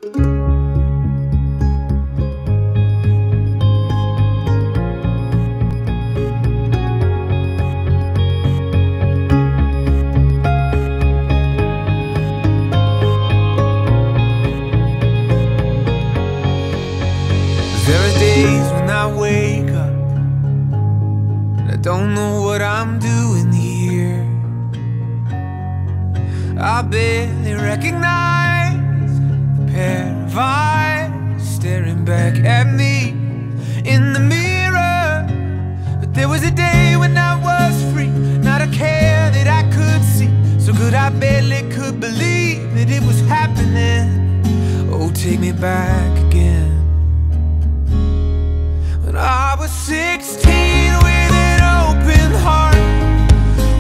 There are days when I wake up and I don't know what I'm doing here. I barely recognize the pair of eyes staring back at me in the mirror. But there was a day when I was free, not a care that I could see. So good I barely could believe that it was happening. Oh, take me back again. When I was 16 with an open heart,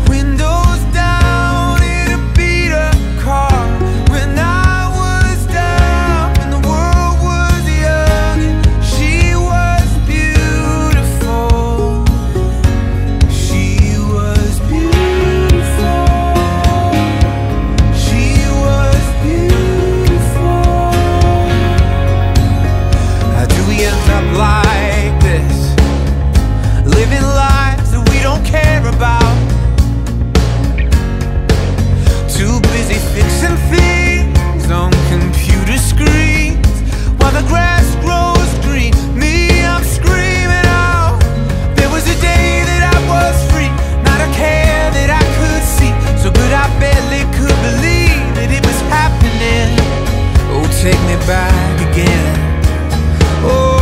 windows down in a beat-up car. When I was down and the world was young, and she was beautiful. She was beautiful. She was beautiful. How do we end up like this, living lives that we don't care about? Too busy fixing things on computer screens while the grass grows green. Me, I'm screaming out. There was a day that I was free, not a care that I could see. So good I barely could believe that it was happening. Oh, take me back again. Oh,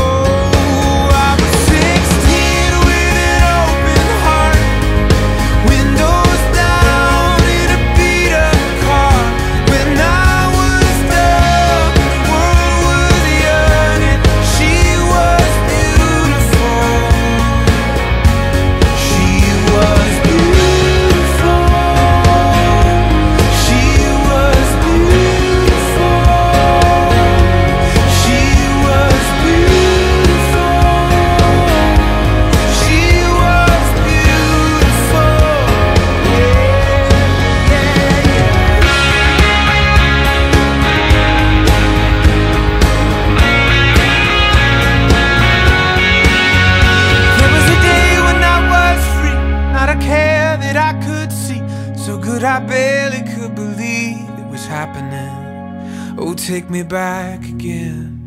so good I barely could believe it was happening. Oh, take me back again.